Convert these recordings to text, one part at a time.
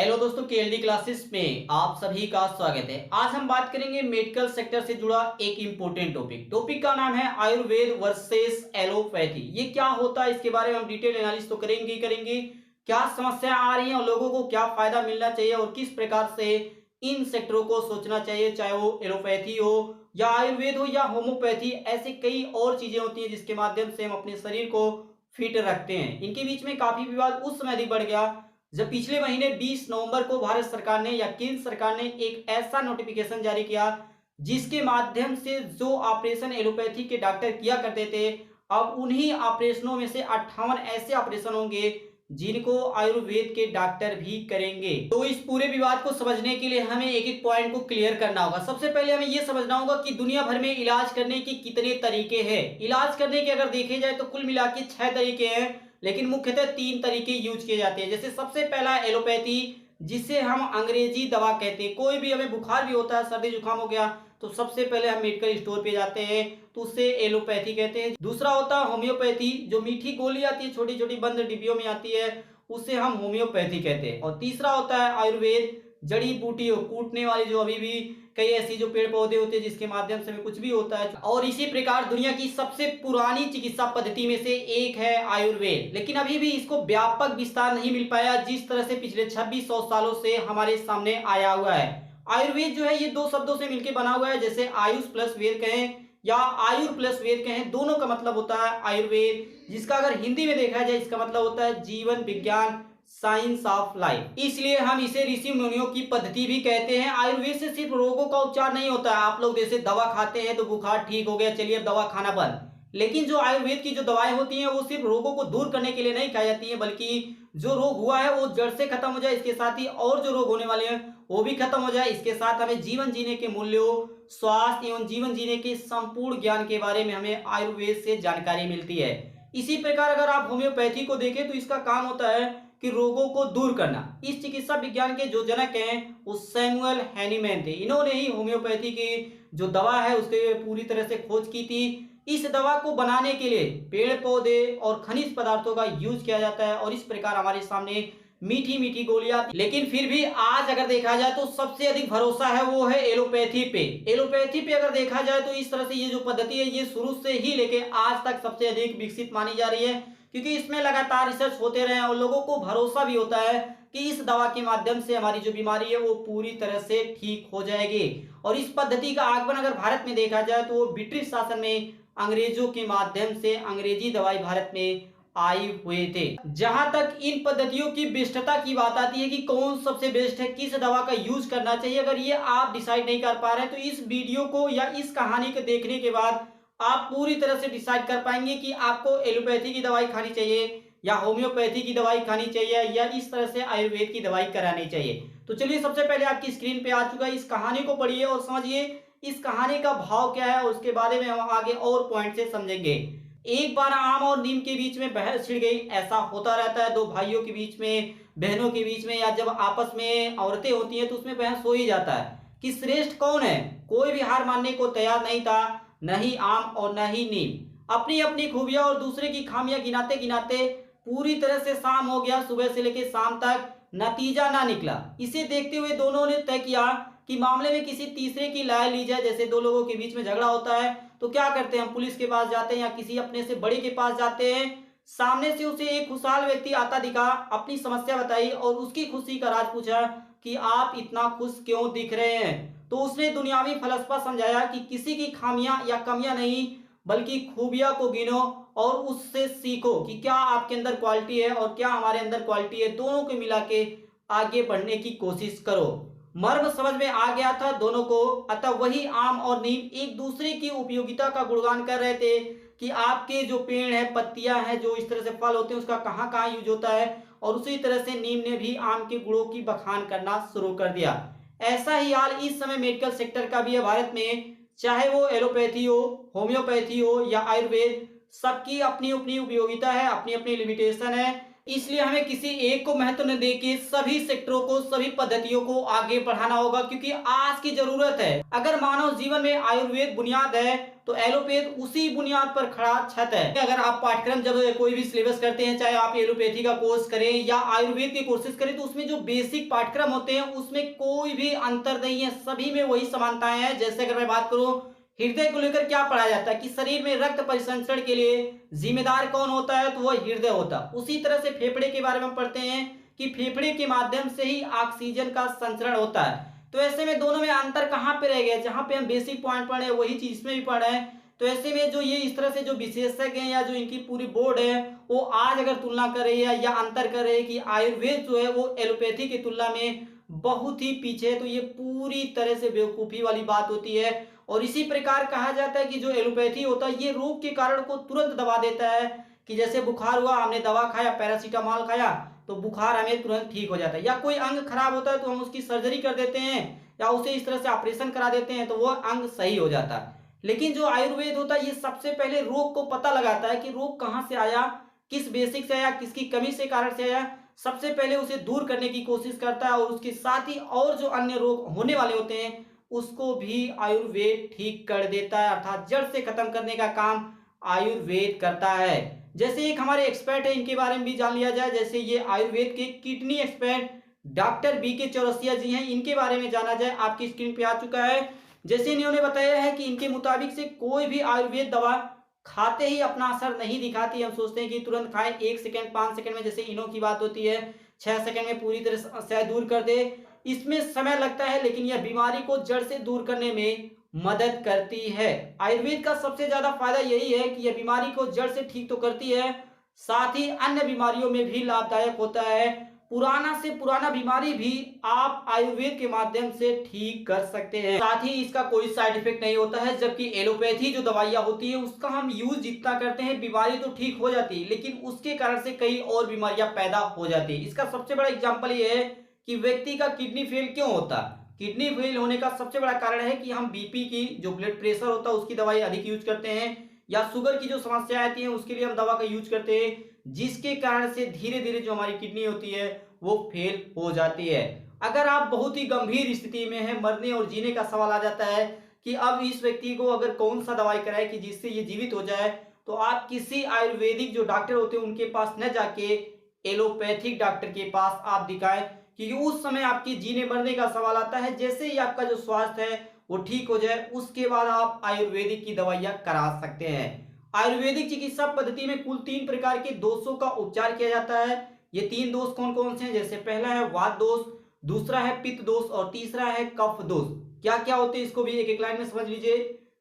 Hello दोस्तों, KLD classes में आप सभी का स्वागत है। आज हम बात करेंगे मेडिकल सेक्टर से जुड़ा एक इंपॉर्टेंट टॉपिक का नाम है आयुर्वेद वर्सेस एलोपैथी। ये क्या होता है, इसके बारे में हम डिटेल एनालिसिस तो करेंगे ही करेंगे। क्या समस्या आ रही है और लोगों को क्या फायदा मिलना चाहिए और किस प्रकार से इन सेक्टरों को सोचना चाहिए, चाहे वो एलोपैथी हो या आयुर्वेद हो या होम्योपैथी। ऐसे कई और चीजें होती हैं जिसके माध्यम से हम अपने शरीर को फिट रखते हैं। इनके बीच में काफी विवाद उस समय अधिक बढ़ गया जब पिछले महीने 20 नवंबर को भारत सरकार ने या केंद्र सरकार ने एक ऐसा नोटिफिकेशन जारी किया जिसके माध्यम से जो ऑपरेशन एलोपैथी के डॉक्टर किया करते थे, अब उन्हीं ऑपरेशनों में से 58 ऐसे ऑपरेशन होंगे जिनको आयुर्वेद के डॉक्टर भी करेंगे। तो इस पूरे विवाद को समझने के लिए हमें एक एक पॉइंट को क्लियर करना होगा। सबसे पहले हमें यह समझना होगा कि दुनिया भर में इलाज करने के कितने तरीके हैं। इलाज करने के अगर देखे जाए तो कुल मिला के 6 तरीके हैं, लेकिन मुख्यतः 3 तरीके यूज किए जाते हैं। जैसे सबसे पहला है एलोपैथी, जिसे हम अंग्रेजी दवा कहते हैं। कोई भी हमें बुखार भी होता है, सर्दी जुकाम हो गया, तो सबसे पहले हम मेडिकल स्टोर पे जाते हैं, तो उसे एलोपैथी कहते हैं। दूसरा होता है होम्योपैथी, जो मीठी गोली आती है, छोटी छोटी बंद डिब्बियों में आती है, उसे हम होम्योपैथी कहते हैं। और तीसरा होता है आयुर्वेद, जड़ी बूटी कूटने वाली, जो अभी भी कई ऐसी जो पेड़ पौधे होते हैं जिसके माध्यम से हमें कुछ भी होता है। और इसी प्रकार दुनिया की सबसे पुरानी चिकित्सा पद्धति में से एक है आयुर्वेद, लेकिन अभी भी इसको व्यापक विस्तार नहीं मिल पाया जिस तरह से पिछले 2600 सालों से हमारे सामने आया हुआ है। आयुर्वेद जो है ये 2 शब्दों से मिलकर बना हुआ है, जैसे आयुष प्लस वेद कहें या आयुर प्लस वेद कहें, दोनों का मतलब होता है आयुर्वेद, जिसका अगर हिंदी में देखा जाए इसका मतलब होता है जीवन विज्ञान, साइंस ऑफ लाइफ। इसलिए हम इसे ऋषि मुनियों की पद्धति भी कहते हैं। आयुर्वेद से सिर्फ रोगों का उपचार नहीं होता है। आप लोग जैसे दवा खाते हैं तो बुखार ठीक हो गया, चलिए अब दवा खाना बंद, लेकिन जो आयुर्वेद की जो दवाएं होती हैं वो सिर्फ रोगों को दूर करने के लिए नहीं खाई जाती हैं, बल्कि जो रोग हुआ है वो जड़ से खत्म हो जाए, इसके साथ ही और जो रोग होने वाले हैं वो भी खत्म हो जाए। इसके साथ हमें जीवन जीने के मूल्यों, स्वास्थ्य एवं जीवन जीने के संपूर्ण ज्ञान के बारे में हमें आयुर्वेद से जानकारी मिलती है। इसी प्रकार अगर आप होम्योपैथी को देखें तो इसका काम होता है कि रोगों को दूर करना। इस चिकित्सा विज्ञान के जो जनक हैं वो सैमुअल हैनीमैन थे। इन्होंने ही होम्योपैथी की जो दवा है उसके पूरी तरह से खोज की थी। इस दवा को बनाने के लिए पेड़ पौधे और खनिज पदार्थों का यूज किया जाता है और इस प्रकार हमारे सामने मीठी मीठी गोलियां। लेकिन फिर भी आज अगर देखा जाए तो सबसे अधिक भरोसा है वो है एलोपैथी पे। एलोपैथी पे अगर देखा जाए तो इस तरह से ये जो पद्धति है ये शुरू से ही लेके आज तक सबसे अधिक विकसित मानी जा रही है, क्योंकि इसमें लगातार रिसर्च होते रहे और लोगों को भरोसा भी होता है कि इस दवा के माध्यम से हमारी जो बीमारी है वो पूरी तरह से ठीक हो जाएगी। और इस पद्धति का आगमन अगर भारत में देखा जाए तो वो ब्रिटिश शासन में अंग्रेजों के माध्यम से अंग्रेजी दवाई भारत में आए हुए थे। जहां तक इन पद्धतियों की बेस्टता की बात आती है कि कौन सबसे बेस्ट है, किस दवा का यूज करना चाहिए, अगर ये आप डिसाइड नहीं कर पा रहे हैं तो इस वीडियो को या इस कहानी को देखने के बाद आप पूरी तरह से डिसाइड कर पाएंगे कि आपको एलोपैथी की दवाई खानी चाहिए या होम्योपैथी की दवाई खानी चाहिए या इस तरह से आयुर्वेद की दवाई करानी चाहिए। तो चलिए सबसे पहले आपकी स्क्रीन पे आ चुका है, इस कहानी को पढ़िए और समझिए इस कहानी का भाव क्या है और उसके बारे में हम आगे और पॉइंट से समझेंगे। एक बार आम और नीम के बीच में बहस छिड़ गई। ऐसा होता रहता है, दो भाइयों के बीच में, बहनों के बीच में, या जब आपस में औरतें होती हैं तो उसमें बहस हो ही जाता है कि श्रेष्ठ कौन है। कोई भी हार मानने को तैयार नहीं था, न ही आम और न ही नीम। अपनी अपनी खूबियां और दूसरे की खामियां गिनाते गिनाते पूरी तरह से शाम हो गया। सुबह से लेकर शाम तक नतीजा ना निकला। इसे देखते हुए दोनों ने तय किया कि मामले में किसी तीसरे की राय ली जाए। जैसे दो लोगों के बीच में झगड़ा होता है तो क्या करते हैं, हम पुलिस के पास जाते हैं या किसी अपने से बड़े के पास जाते हैं। सामने से उसे एक खुशहाल व्यक्ति आता दिखा, अपनी समस्या बताई और उसकी खुशी का राज पूछा कि आप इतना खुश क्यों दिख रहे हैं। तो उसने दुनियावी फलसफा समझाया कि किसी की खामियां या कमियां नहीं बल्कि खूबियां को गिनो और उससे सीखो कि क्या आपके अंदर क्वालिटी है और क्या हमारे अंदर क्वालिटी है, दोनों को मिला के आगे बढ़ने की कोशिश करो। मर्म समझ में आ गया था दोनों को। अतः वही आम और नीम एक दूसरे की उपयोगिता का गुणगान कर रहे थे कि आपके जो पेड़ है, पत्तियां हैं, जो इस तरह से फल होते हैं, उसका कहाँ कहाँ यूज होता है। और उसी तरह से नीम ने भी आम के गुणों की बखान करना शुरू कर दिया। ऐसा ही हाल इस समय मेडिकल सेक्टर का भी है भारत में। चाहे वो एलोपैथी हो, होम्योपैथी हो या आयुर्वेद, सबकी अपनी अपनी उपयोगिता है, अपनी अपनी लिमिटेशन है। इसलिए हमें किसी एक को महत्व न देके सभी सेक्टरों को, सभी पद्धतियों को आगे बढ़ाना होगा, क्योंकि आज की जरूरत है। अगर मानव जीवन में आयुर्वेद बुनियाद है तो एलोपैथ उसी बुनियाद पर खड़ा छत है। अगर आप पाठ्यक्रम जब कोई भी सिलेबस करते हैं, चाहे आप एलोपैथी का कोर्स करें या आयुर्वेद के कोर्सेज करें, तो उसमें जो बेसिक पाठ्यक्रम होते हैं उसमें कोई भी अंतर नहीं है, सभी में वही समानताएं हैं। जैसे अगर मैं बात करूं हृदय को लेकर क्या पढ़ाया जाता है कि शरीर में रक्त परिसंचरण के लिए जिम्मेदार कौन होता है, तो वह हृदय होता है। उसी तरह से फेफड़े के बारे में पढ़ते हैं कि फेफड़े के माध्यम से ही ऑक्सीजन का संचरण होता है। तो ऐसे में दोनों में अंतर कहां पे रह गया, जहां पे हम बेसिक पॉइंट पढ़े हैं वही चीज इसमें भी पढ़ रहे हैं। तो ऐसे में जो ये इस तरह से जो विशेषज्ञ हैं या जो इनकी पूरी बोर्ड है वो आज अगर तुलना कर रही है या अंतर कर रही है कि आयुर्वेद जो है वो एलोपैथी की तुलना में बहुत ही पीछे है, तो ये पूरी तरह से बेवकूफी वाली बात होती है। और इसी प्रकार कहा जाता है कि जो एलोपैथी होता है ये रोग के कारण को तुरंत दबा देता है, कि जैसे बुखार हुआ, हमने दवा खाया, पैरासीटामोल खाया, तो बुखार हमें तुरंत ठीक हो जाता है। या कोई अंग खराब होता है तो हम उसकी सर्जरी कर देते हैं या उसे इस तरह से ऑपरेशन करा देते हैं तो वह अंग सही हो जाता है। लेकिन जो आयुर्वेद होता है ये सबसे पहले रोग को पता लगाता है कि रोग कहां से आया, किस बेसिक से आया, किसकी कमी से कारण से आया, सबसे पहले उसे दूर करने की कोशिश करता है और उसके साथ ही और जो अन्य रोग होने वाले होते हैं उसको भी आयुर्वेद ठीक कर देता है, अर्थात जड़ से खत्म करने का काम आयुर्वेद करता है। जैसे एक हमारे एक्सपर्ट है, इनके बारे में भी जान लिया जाए। जैसे ये आयुर्वेद के किडनी एक्सपर्ट डॉक्टर बी के चौरसिया जी हैं, इनके बारे में जाना जाए। आपकी स्क्रीन पे आ चुका है। जैसे इन्होंने बताया है कि इनके मुताबिक से कोई भी आयुर्वेद दवा खाते ही अपना असर नहीं दिखाती। हम सोचते हैं कि तुरंत खाएं, 1 सेकंड 5 सेकंड में, जैसे इनो की बात होती है 6 सेकंड में पूरी तरह समस्या दूर कर दे, इसमें समय लगता है लेकिन यह बीमारी को जड़ से दूर करने में मदद करती है। आयुर्वेद का सबसे ज्यादा फायदा यही है कि यह बीमारी को जड़ से ठीक तो करती है, साथ ही अन्य बीमारियों में भी लाभदायक होता है। पुराना से पुराना बीमारी भी आप आयुर्वेद के माध्यम से ठीक कर सकते हैं, साथ ही इसका कोई साइड इफेक्ट नहीं होता है। जबकि एलोपैथी जो दवाइयां होती है उसका हम यूज जितना करते हैं बीमारी तो ठीक हो जाती है लेकिन उसके कारण से कई और बीमारियां पैदा हो जाती है। इसका सबसे बड़ा एग्जाम्पल ये है कि व्यक्ति का किडनी फेल क्यों होता है। किडनी फेल होने का सबसे बड़ा कारण है कि हम बीपी की जो ब्लड प्रेशर होता है उसकी दवाई अधिक यूज करते हैं, या शुगर की जो समस्या आती है उसके लिए हम दवा का यूज करते हैं, जिसके कारण से धीरे धीरे जो हमारी किडनी होती है वो फेल हो जाती है। अगर आप बहुत ही गंभीर स्थिति में है, मरने और जीने का सवाल आ जाता है कि अब इस व्यक्ति को अगर कौन सा दवाई कराए कि जिससे ये जीवित हो जाए, तो आप किसी आयुर्वेदिक जो डॉक्टर होते हैं उनके पास न जाके एलोपैथिक डॉक्टर के पास आप दिखाएं, क्योंकि उस समय आपकी जीने मरने का सवाल आता है। जैसे ही आपका जो स्वास्थ्य है वो ठीक हो जाए उसके बाद आप आयुर्वेदिक की दवाइयां करा सकते हैं। आयुर्वेदिक चिकित्सा पद्धति में कुल 3 प्रकार के दोषों का उपचार किया जाता है। ये 3 दोष कौन कौन से हैं, जैसे पहला है वात दोष, दूसरा है पित्त दोष और तीसरा है कफ दोष। क्या क्या होते हैं इसको भी एक एक लाइन में समझ लीजिए।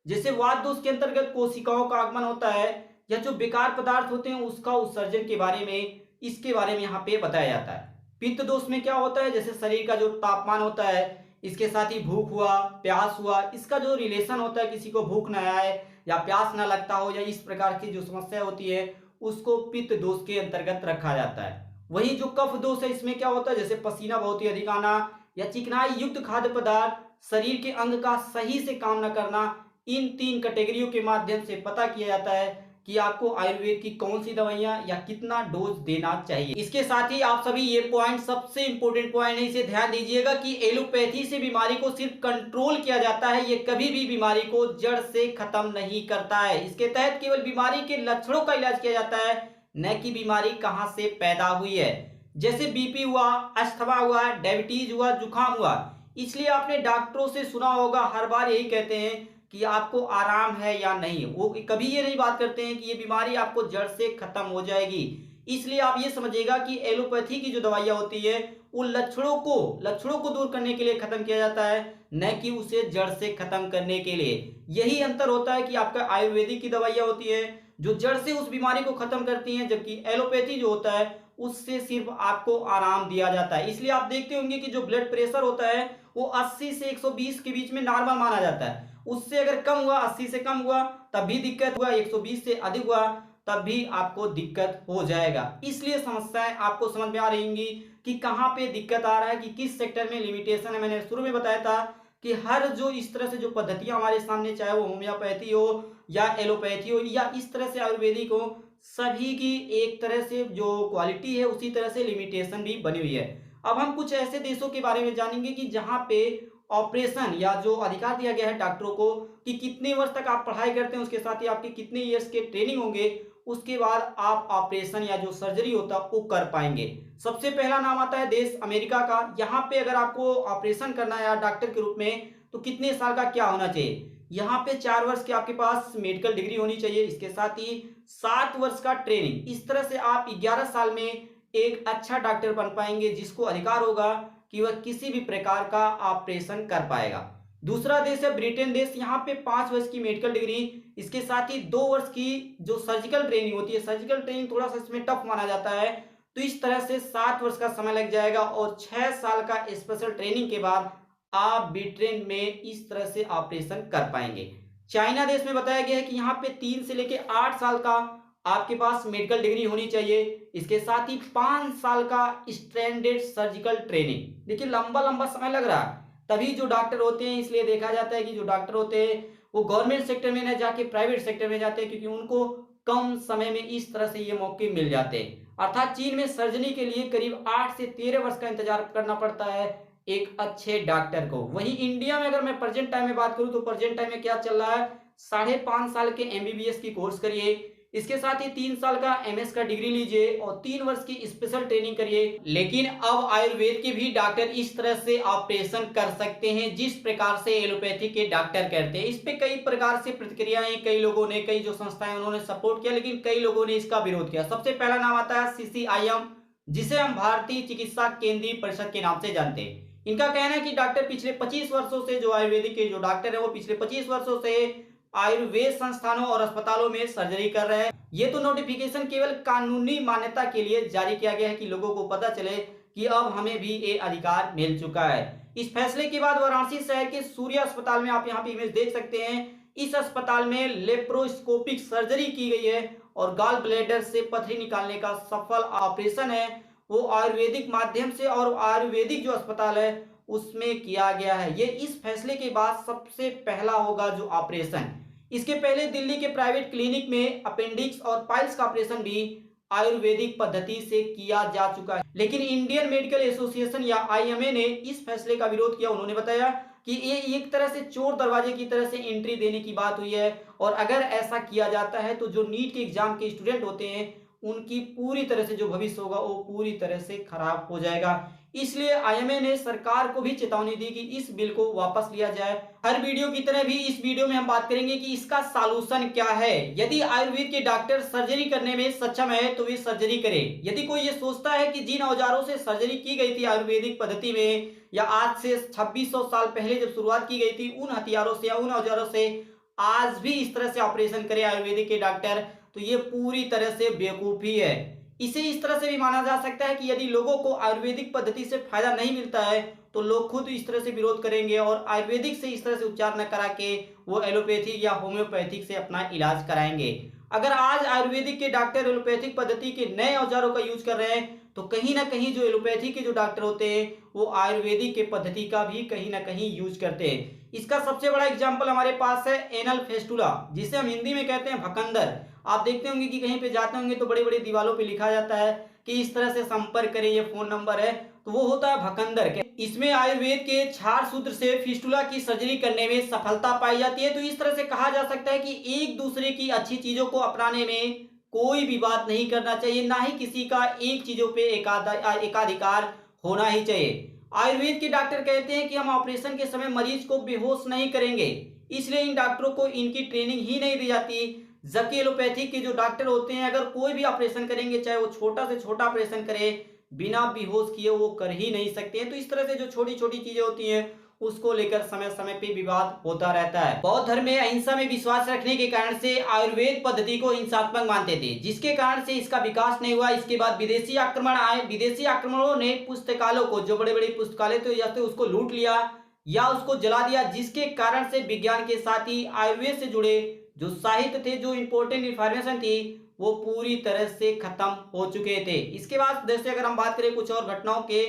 जैसे वात दोष के अंतर्गत कोशिकाओं का आगमन होता है या जो बेकार पदार्थ होते हैं उसका उत्सर्जन के बारे में, इसके बारे में यहाँ पे बताया जाता है। पित्त दोष में क्या होता है, जैसे शरीर का जो तापमान होता है, इसके साथ ही भूख हुआ, प्यास हुआ, इसका जो रिलेशन होता है, किसी को भूख ना आए या प्यास ना लगता हो या इस प्रकार की जो समस्या होती है उसको पित्त दोष के अंतर्गत रखा जाता है। वही जो कफ दोष है इसमें क्या होता है, जैसे पसीना बहुत ही अधिक आना या चिकनाई युक्त खाद्य पदार्थ, शरीर के अंग का सही से काम न करना, इन 3 कैटेगरियों के माध्यम से पता किया जाता है कि आपको आयुर्वेद की कौन सी दवाइयां या कितना डोज देना चाहिए। इसके साथ ही आप सभी ये पॉइंट सबसे इंपॉर्टेंट पॉइंट है, इसे ध्यान दीजिएगा कि एलोपैथी से बीमारी को सिर्फ कंट्रोल किया जाता है, ये कभी भी बीमारी को जड़ से खत्म नहीं करता है। इसके तहत केवल बीमारी के लक्षणों का इलाज किया जाता है, न कि बीमारी कहां से पैदा हुई है। जैसे बीपी हुआ, अस्थमा हुआ, डायबिटीज हुआ, जुकाम हुआ, इसलिए आपने डॉक्टरों से सुना होगा हर बार यही कहते हैं कि आपको आराम है या नहीं। वो कभी ये नहीं बात करते हैं कि ये बीमारी आपको जड़ से खत्म हो जाएगी। इसलिए आप ये समझिएगा कि एलोपैथी की जो दवाइयां होती है वो लक्षणों को दूर करने के लिए खत्म किया जाता है, न कि उसे जड़ से खत्म करने के लिए। यही अंतर होता है कि आपका आयुर्वेदिक की दवाइयां होती है जो जड़ से उस बीमारी को खत्म करती हैं, जबकि एलोपैथी जो होता है उससे सिर्फ आपको आराम दिया जाता है। इसलिए आप देखते होंगे कि जो ब्लड प्रेशर होता है वो 80 से 120 के बीच में नॉर्मल माना जाता है। उससे अगर कम हुआ, 80 से कम हुआ तब भी दिक्कत हुआ, 120 से अधिक हुआ तब भी आपको दिक्कत हो जाएगा। इसलिए समस्याएं आपको समझ में आ रही होंगी कि कहां पे दिक्कत आ रहा है, कि किस सेक्टर में लिमिटेशन है। मैंने शुरू में बताया था कि हर जो इस तरह से जो पद्धतियां हमारे सामने, चाहे वो होम्योपैथी हो या एलोपैथी हो या इस तरह से आयुर्वेदिक हो, सभी की एक तरह से जो क्वालिटी है उसी तरह से लिमिटेशन भी बनी हुई है। अब हम कुछ ऐसे देशों के बारे में जानेंगे कि जहां पे ऑपरेशन या जो अधिकार दिया गया है डॉक्टरों को कि कितने वर्ष तक आप पढ़ाई करते हैं, उसके साथ ही आपके कितने ईयर्स के ट्रेनिंग होंगे, उसके बाद आप ऑपरेशन या जो सर्जरी होता है वो कर पाएंगे। सबसे पहला नाम आता है देश अमेरिका का। यहाँ पे अगर आपको ऑपरेशन करना है या डॉक्टर के रूप में, तो कितने साल का क्या होना चाहिए? यहाँ पे 4 वर्ष की आपके पास मेडिकल डिग्री होनी चाहिए, इसके साथ ही 7 वर्ष का ट्रेनिंग। इस तरह से आप 11 साल में एक अच्छा डॉक्टर बन पाएंगे, जिसको अधिकार होगा कि वह किसी भी प्रकार का ऑपरेशन कर पाएगा। दूसरा देश है ब्रिटेन देश। यहाँ पे 5 वर्ष की मेडिकल डिग्री, इसके साथ ही 2 वर्ष की जो सर्जिकल ट्रेनिंग होती है। सर्जिकल ट्रेनिंग थोड़ा सा इसमें टफ माना जाता है, तो इस तरह से 7 वर्ष का समय लग जाएगा और 6 साल का स्पेशल ट्रेनिंग के बाद आप ब्रिटेन में इस तरह से ऑपरेशन कर पाएंगे। चाइना देश में बताया गया है कि यहाँ पे 3 से लेके 8 साल का आपके पास मेडिकल डिग्री होनी चाहिए, इसके साथ ही 5 साल का स्टैंडर्ड सर्जिकल ट्रेनिंग। देखिए लंबा लंबा समय लग रहा है, तभी जो डॉक्टर होते हैं, इसलिए देखा जाता है कि जो डॉक्टर होते हैं वो गवर्नमेंट सेक्टर में न जाके प्राइवेट सेक्टर में जाते हैं, क्योंकि उनको कम समय में इस तरह से ये मौके मिल जाते हैं। अर्थात चीन में सर्जरी के लिए करीब 8 से 13 वर्ष का इंतजार करना पड़ता है एक अच्छे डॉक्टर को। वहीं इंडिया में अगर मैं प्रेजेंट टाइम में बात करूं, तो प्रेजेंट टाइम में क्या चल रहा है, 5.5 साल के एमबीबीएस की कोर्स करिए, इसके साथ ही 3 साल का एमएस का डिग्री लीजिए और 3 वर्ष की स्पेशल ट्रेनिंग करिए। लेकिन अब आयुर्वेद के भी डॉक्टर इस तरह से ऑपरेशन कर सकते हैं जिस प्रकार से एलोपैथी के डॉक्टर करते हैं। इस पे कई प्रकार से प्रतिक्रियाएं, कई लोगों ने, कई जो संस्थाएं उन्होंने सपोर्ट किया, लेकिन कई लोगों ने इसका विरोध किया। सबसे पहला नाम आता है सीसीआईएम, जिसे हम भारतीय चिकित्सा केंद्रीय परिषद के नाम से जानते हैं। इनका कहना है कि डॉक्टर पिछले 25 वर्षों से, जो आयुर्वेदिक के जो डॉक्टर है वो पिछले 25 वर्षों से आयुर्वेद संस्थानों और अस्पतालों में सर्जरी कर रहे हैं। ये तो नोटिफिकेशन केवल कानूनी मान्यता के लिए जारी किया गया है कि लोगों को पता चले कि अब हमें भी ये अधिकार मिल चुका है। इस फैसले के बाद वाराणसी शहर के सूर्य अस्पताल में, आप यहाँ पे इमेज देख सकते हैं, इस अस्पताल में लेप्रोस्कोपिक सर्जरी की गई है और गॉल ब्लैडर से पथरी निकालने का सफल ऑपरेशन है वो आयुर्वेदिक माध्यम से और आयुर्वेदिक जो अस्पताल है उसमें किया गया है। ये इस फैसले के बाद सबसे पहला होगा जो ऑपरेशन। इसके पहले दिल्ली के प्राइवेट क्लिनिक में अपेंडिक्स और पाइल्स का ऑपरेशन भी आयुर्वेदिक पद्धति से किया जा चुका है, लेकिन इंडियन मेडिकल एसोसिएशन या आईएमए ने इस फैसले का विरोध किया। उन्होंने बताया कि ये एक तरह से चोर दरवाजे की तरह से एंट्री देने की बात हुई है और अगर ऐसा किया जाता है तो जो नीट के एग्जाम के स्टूडेंट होते हैं उनकी पूरी तरह से जो भविष्य होगा वो पूरी तरह से खराब हो जाएगा। इसलिए आईएमए ने सरकार को भी चेतावनी दी कि इस बिल को वापस लिया जाए। हर वीडियो की तरह भी इस वीडियो में हम बात करेंगे कि इसका सॉल्यूशन क्या है। यदि आयुर्वेद के डॉक्टर सर्जरी करने में सक्षम है तो वे सर्जरी करें। यदि कोई ये सोचता है कि जिन औजारों से सर्जरी की गई थी आयुर्वेदिक पद्धति में, या आज से 2600 साल पहले जब शुरुआत की गई थी, उन हथियारों से या उन औजारों से आज भी इस तरह से ऑपरेशन करे आयुर्वेदिक के डॉक्टर, तो ये पूरी तरह से बेवकूफी है। इसे इस तरह से भी माना जा सकता है कि यदि लोगों को आयुर्वेदिक पद्धति से फायदा नहीं मिलता है तो लोग खुद इस तरह से विरोध करेंगे और आयुर्वेदिक से इस तरह से उपचार न करा के वो एलोपैथिक या होम्योपैथिक से अपना इलाज कराएंगे। अगर आज आयुर्वेदिक के डॉक्टर एलोपैथिक पद्धति के नए औजारों का यूज कर रहे हैं तो कहीं ना कहीं जो एलोपैथी के जो डॉक्टर होते हैं वो आयुर्वेदिक के पद्धति का भी कहीं ना कहीं यूज करते हैं। इसका सबसे बड़ा एग्जाम्पल हमारे पास है एनल फेस्टुला, जिसे हम हिंदी में कहते हैं भकंदर। आप देखते होंगे कि कहीं पे जाते होंगे तो बड़ी बड़ी दीवारों पे लिखा जाता है कि इस तरह से संपर्क करें, ये फोन नंबर है, तो वो होता है भकंदर के। इसमें आयुर्वेद के क्षार सूत्र से फिस्टुला की सर्जरी करने में सफलता पाई जाती है। तो इस तरह से कहा जा सकता है कि एक दूसरे की अच्छी चीजों को अपनाने में कोई भी बात नहीं करना चाहिए, ना ही किसी का एक चीजों पे एकाधिकार होना ही चाहिए। आयुर्वेद के डॉक्टर कहते हैं कि हम ऑपरेशन के समय मरीज को बेहोश नहीं करेंगे, इसलिए इन डॉक्टरों को इनकी ट्रेनिंग ही नहीं दी जाती। जबकि एलोपैथिक के जो डॉक्टर होते हैं अगर कोई भी ऑपरेशन करेंगे, चाहे वो छोटा से छोटा ऑपरेशन करे, बिना बेहोश किए वो कर ही नहीं सकते हैं। तो इस तरह से जो छोटी छोटी चीजें होती हैं उसको लेकर समय समय पे विवाद होता रहता है। बौद्ध धर्म में अहिंसा में विश्वास रखने के कारण से आयुर्वेद पद्धति को हिंसात्मक मानते थे, जिसके कारण से इसका विकास नहीं हुआ। इसके बाद विदेशी आक्रमण आए। विदेशी आक्रमणों ने पुस्तकालयों को, जो बड़े बड़े पुस्तकालय थे, या तो उसको लूट लिया या उसको जला दिया, जिसके कारण से विज्ञान के साथ ही आयुर्वेद से जुड़े जो साहित्य थे, जो इंपॉर्टेंट इंफॉर्मेशन थी, वो पूरी तरह से खत्म हो चुके थे। इसके बाद जैसे अगर हम बात करें कुछ और घटनाओं के,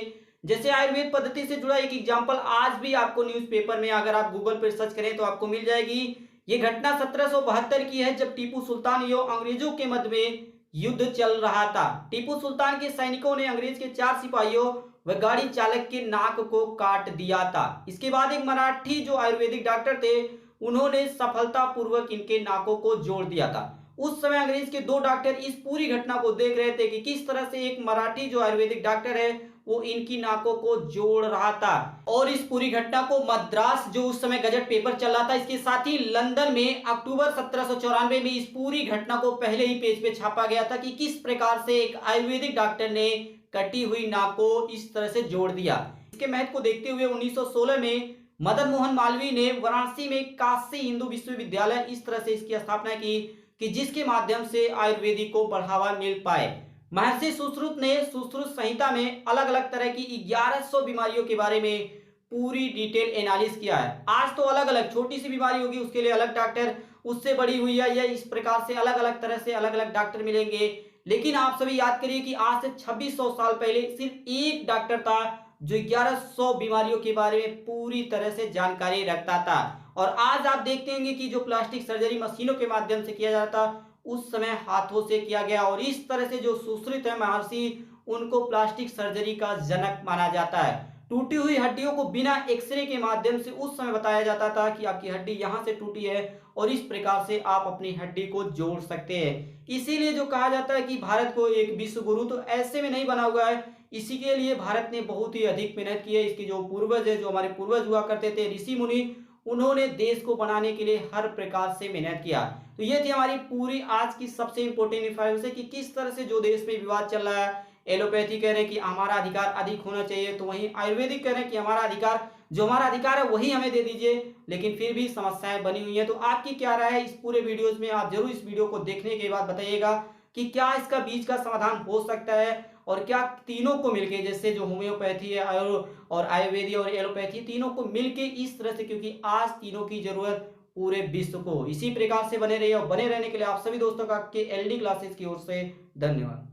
जैसे आयुर्वेद पद्धति से जुड़ा एक एग्जाम्पल आज भी आपको न्यूज़पेपर में अगर आप गूगल पर सर्च करें तो आपको मिल जाएगी। ये घटना 1772 की है, जब टीपू सुल्तान यो अंग्रेजों के मध्य में युद्ध चल रहा था। टीपू सुल्तान के सैनिकों ने अंग्रेज के 4 सिपाहियों वह गाड़ी चालक के नाक को काट दिया था। इसके बाद एक मराठी जो आयुर्वेदिक डॉक्टर थे, उन्होंने सफलतापूर्वक इनके नाकों को जोड़ दिया था। उस समय अंग्रेज के 2 डॉक्टर इस पूरी घटना को देख रहे थे कि किस तरह से एक मराठी जो आयुर्वेदिक डॉक्टर है वो इनकी नाकों को जोड़ रहा था। और इस पूरी घटना को मद्रास जो उस समय गजट पेपर चल रहा था, इसके साथ ही लंदन में अक्टूबर 1794 में इस पूरी घटना को पहले ही पेज पे छापा गया था कि किस प्रकार से एक आयुर्वेदिक डॉक्टर ने कटी हुई नाक को इस तरह से जोड़ दिया। इसके महत्व को देखते हुए 1916 में मदन मोहन मालवीय ने वाराणसी में काशी हिंदू विश्वविद्यालय इस तरह से इसकी स्थापना की कि जिसके माध्यम से आयुर्वेदिक को बढ़ावा मिल पाए। महर्षि सुश्रुत ने सुश्रुत संहिता में अलग अलग तरह की 1100 बीमारियों के बारे में पूरी डिटेल एनालिसिस किया है। आज तो अलग अलग छोटी सी बीमारी होगी उसके लिए अलग डॉक्टर, उससे बड़ी हुई है या इस प्रकार से अलग अलग तरह से अलग अलग डॉक्टर मिलेंगे। लेकिन आप सभी याद करिए कि आज से 2600 साल पहले सिर्फ एक डॉक्टर था जो 1100 बीमारियों के बारे में पूरी तरह से जानकारी रखता था। और आज आप देखते होंगे कि जो प्लास्टिक सर्जरी मशीनों के माध्यम से किया जाता, उस समय हाथों से किया गया। और इस तरह से जो सुश्रुत है महर्षि, उनको प्लास्टिक सर्जरी का जनक माना जाता है। टूटी हुई हड्डियों को बिना एक्सरे के माध्यम से उस समय बताया जाता था कि आपकी हड्डी यहां से टूटी है और इस प्रकार से आप अपनी हड्डी को जोड़ सकते हैं। इसीलिए जो कहा जाता है कि भारत को एक विश्व गुरु तो ऐसे में नहीं बना हुआ है, इसी के लिए भारत ने बहुत ही अधिक मेहनत की है। इसके जो पूर्वज है, जो हमारे पूर्वज हुआ करते थे ऋषि मुनि, उन्होंने देश को बनाने के लिए हर प्रकार से मेहनत किया। तो ये थी हमारी पूरी आज की सबसे इंपॉर्टेंट इन्फॉर्मेशन कि किस तरह से जो देश में विवाद चल रहा है, एलोपैथी कह रहे हैं कि हमारा अधिकार अधिक होना चाहिए, तो वहीं आयुर्वेदिक कह रहे हैं कि हमारा अधिकार, जो हमारा अधिकार है वही हमें दे दीजिए, लेकिन फिर भी समस्याएं बनी हुई हैं। तो आपकी क्या राय है इस पूरे वीडियोस में? आप जरूर इस वीडियो को देखने के बाद बताइएगा कि क्या इसका बीच का समाधान हो सकता है और क्या तीनों को मिलके, जैसे जो होम्योपैथी है और आयुर्वेदिक और एलोपैथी, तीनों को मिलके इस तरह से, क्योंकि आज तीनों की जरूरत पूरे विश्व को। इसी प्रकार से बने रहिए और बने रहने के लिए आप सभी दोस्तों का के एलडी क्लासेस की ओर से धन्यवाद।